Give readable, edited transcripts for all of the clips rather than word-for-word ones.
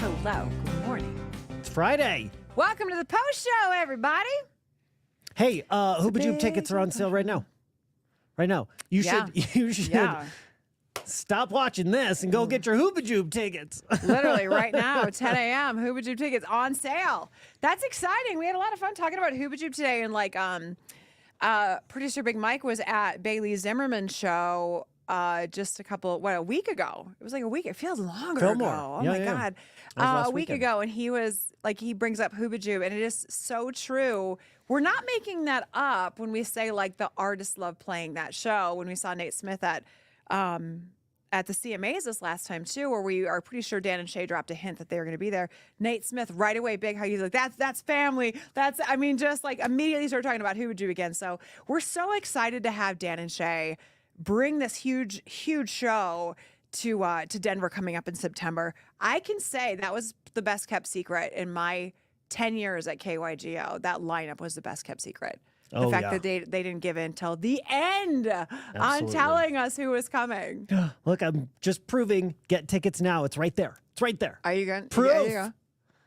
Hello. Good morning. It's Friday. Welcome to the post show, everybody. Hey, Hooba Jube tickets are on sale right now. Right now. You should stop watching this and go get your Hooba Jube tickets. Literally right now, 10 a.m. Hooba Jube tickets on sale. That's exciting. We had a lot of fun talking about Hooba Jube today, and producer Big Mike was at Bailey Zimmerman's show just a week ago. It was like a week. It feels longer ago. Oh my God. A week ago. And he was like, he brings up Hooba Jube, and it is so true. We're not making that up when we say like the artists love playing that show. When we saw Nate Smith at the CMAs this last time too, where we are pretty sure Dan and Shay dropped a hint that they were going to be there. Nate Smith right away, big hug. He's like, that's family. Just like immediately started talking about Hooba Jube again. So we're so excited to have Dan and Shay bring this huge show to Denver coming up in September. I can say that was the best kept secret in my 10 years at KYGO. That lineup was the best kept secret. The fact that they didn't give in till the end on telling us who was coming. Look, I'm just proving. Get tickets now. It's right there. It's right there. Are you going? Proof. Yeah, you go.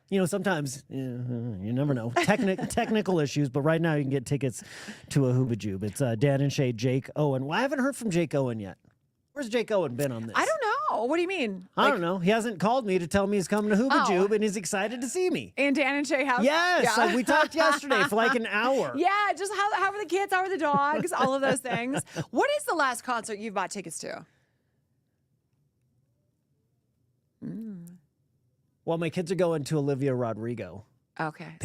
You know, sometimes you never know. Technical issues, but right now you can get tickets to a Hooba Jube. It's Dan and Shay, Jake Owen. Well, I haven't heard from Jake Owen yet. Where's Jake Owen been on this? I don't know. What do you mean? I don't know. He hasn't called me to tell me he's coming to Hooba Jube, and he's excited to see me. And Dan and Shay have? Yes. Yeah. Like we talked yesterday for like an hour. Yeah, just how are the kids? How are the dogs? All of those things. What is the last concert you've bought tickets to? Well, my kids are going to Olivia Rodrigo. Okay.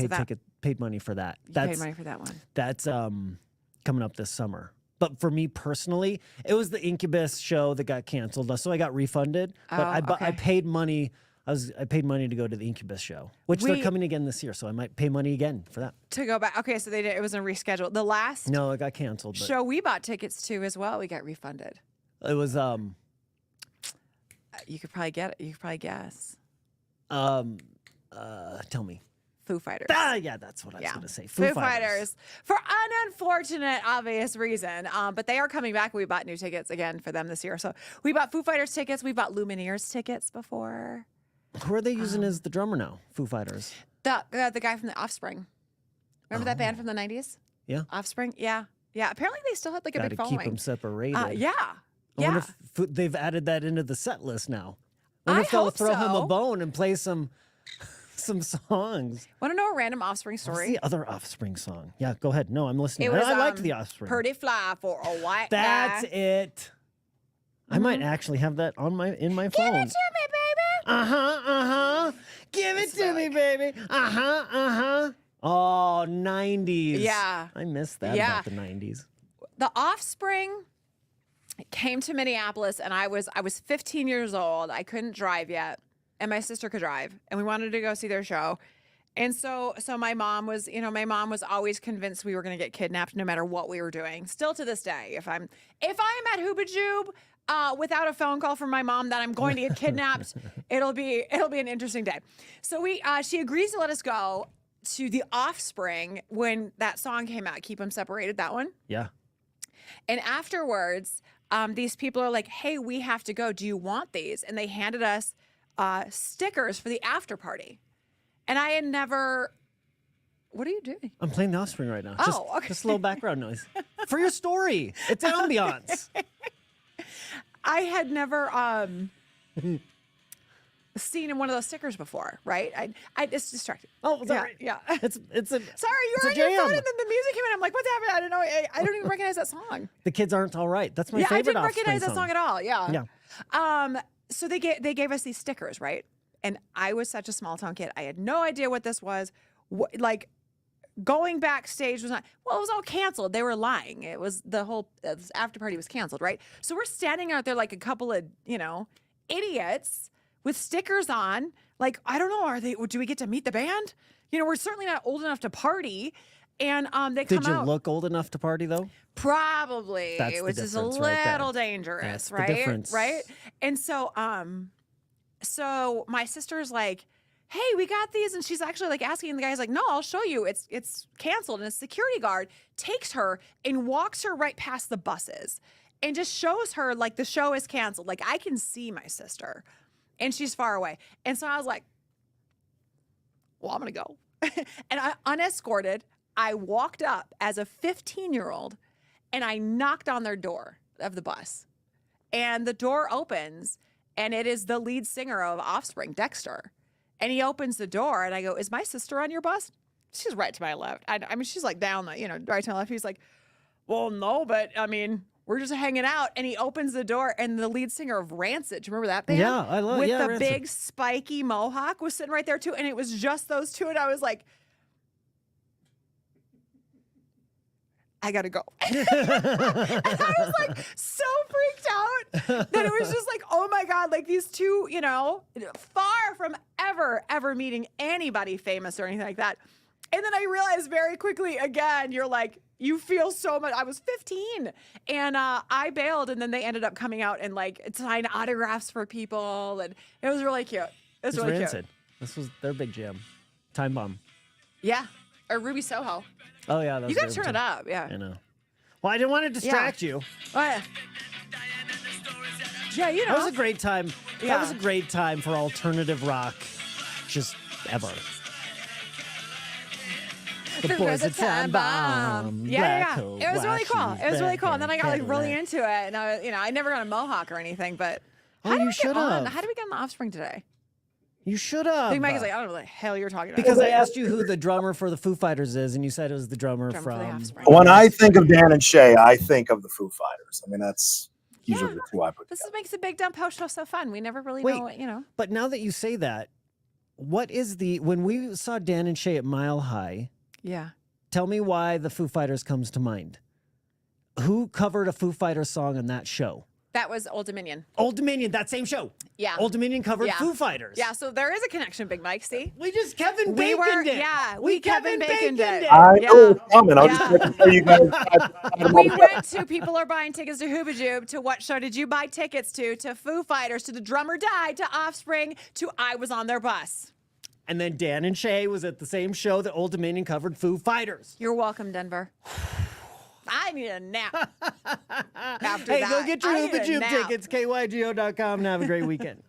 Paid money for that. Paid money for that one. That's coming up this summer. But for me personally, it was the Incubus show that got canceled, so I got refunded. But I paid money. I paid money to go to the Incubus show, which they're coming again this year, so I might pay money again for that. To go back. Okay, so it was a reschedule. The last No, it got canceled. show we bought tickets to as well, we got refunded. It was you could probably get it. You could probably guess. tell me. Foo Fighters. Yeah, that's what I was going to say. Foo Fighters. For an unfortunate, obvious reason. But they are coming back. We bought new tickets again for them this year. So we bought Foo Fighters tickets. We bought Lumineers tickets before. Who are they using as the drummer now? Foo Fighters. The guy from the Offspring. Remember that band from the 90s? Yeah. Offspring? Yeah. Yeah. Apparently they still had like a big following. Keep them separated. Yeah. I wonder if they've added that into the set list now. I wonder if they'll throw him a bone and play some songs. Want to know a random Offspring story? What's the other Offspring song? Yeah, go ahead. No, I'm listening. I liked the Offspring. Pretty Fly for a White That's Guy. it. I might actually have that in my phone. Give it to me, baby. Give it to me, baby. Oh, 90s. Yeah. I missed that about the 90s. The Offspring came to Minneapolis, and I was 15 years old. I couldn't drive yet, and my sister could drive, and we wanted to go see their show. And so my mom was always convinced we were going to get kidnapped no matter what we were doing. Still to this day, if I'm at Hooba Jube without a phone call from my mom that I'm going to get kidnapped, it'll be an interesting day. So she agrees to let us go to the Offspring when that song came out, Keep 'Em Separated, that one. Yeah. And afterwards, these people are like, hey, we have to go. Do you want these? And they handed us stickers for the after party. And I had never... What are you doing? I'm playing the Offspring right now. Okay. Just a little background noise. For your story. It's ambiance. I had never seen one of those stickers before, right? I just distracted. Oh, sorry. Yeah. It's a Sorry, you were on your phone and then the music came in. I'm like, what's happening? I don't know. I don't even recognize that song. The Kids Aren't All Right. That's my favorite I didn't Offspring recognize that song at all. Yeah. Yeah. So they gave us these stickers, right? And I was such a small town kid. I had no idea what this was. Going backstage was not, well, it was all canceled. They were lying. It was this after party was canceled, right? So we're standing out there like a couple of, idiots with stickers on. Like, I don't know, do we get to meet the band? We're certainly not old enough to party. And they come out. Did you look old enough to party though? Probably. That's it was the just a difference right little there. dangerous, That's right? the difference. Right? And so my sister's like, hey, we got these. And she's actually like asking, and the guy's like, no, I'll show you. It's canceled. And a security guard takes her and walks her right past the buses and just shows her like the show is canceled. Like I can see my sister and she's far away. And so I was like, well, I'm going to go. And I unescorted, I walked up as a 15-year-old and I knocked on their door of the bus. And the door opens and it is the lead singer of Offspring, Dexter. And he opens the door and I go, is my sister on your bus? She's right to my left. I mean, she's like down, right to my left. He's like, well, no, but I mean, we're just hanging out. And he opens the door and the lead singer of Rancid, do you remember that band? Yeah, I love it. With Yeah, the Rancid. big spiky mohawk was sitting right there too. And it was just those two. And I was like, I gotta go. And I was like so freaked out that it was just like, oh my God, like these two, far from ever meeting anybody famous or anything like that. And then I realized very quickly, again, you're like, you feel so much. I was 15 and I bailed, and then they ended up coming out and like signed autographs for people. And it was really cute. It was really Rancid. cute. This was their big jam. Time Bomb. Yeah. Or Ruby Soho. Oh, yeah. That You was gotta turn it up. Yeah. I know. Well, I didn't want to distract you. Oh, yeah. Yeah, That was a great time. Yeah. That was a great time for alternative rock, just ever. The boys at Time Bomb. Yeah. Black It was really coat, cool. It was really cool. And then I got like really Cadillac. into it, and I never got a mohawk or anything. But Oh, how did you we get should on? have. How did we get on the Offspring today? You should have. Big Mike is like, I don't know what the hell you're talking about. Because I asked you who the drummer for the Foo Fighters is, and you said it was the drummer Drummer for the from. Offspring. When I think of Dan and Shay, I think of the Foo Fighters. I mean, that's usually Yeah. the two I put This together. makes the Big Dumb Post show so fun. We never really Wait. know what, But now that you say that, what is when we saw Dan and Shay at Mile High? Yeah. Tell me why the Foo Fighters comes to mind. Who covered a Foo Fighters song on that show? That was Old Dominion. Old Dominion, that same show. Yeah. Old Dominion covered Yeah. Foo Fighters. Yeah, so there is a connection, Big Mike. See? We just Kevin We Baconed were, it. yeah, we we Kevin Baconed it. I Yeah. know it's coming. I was Yeah. just making sure you guys We went to People Are Buying Tickets to Hoobajube. To what show did you buy tickets to? To Foo Fighters, to The Drummer Died, to Offspring, to I Was on Their Bus. And then Dan and Shay was at the same show that Old Dominion covered Foo Fighters. You're welcome, Denver. I need a nap. After Hey, that, go get your I need a Hoobajube nap. tickets, kygo.com, and have a great weekend.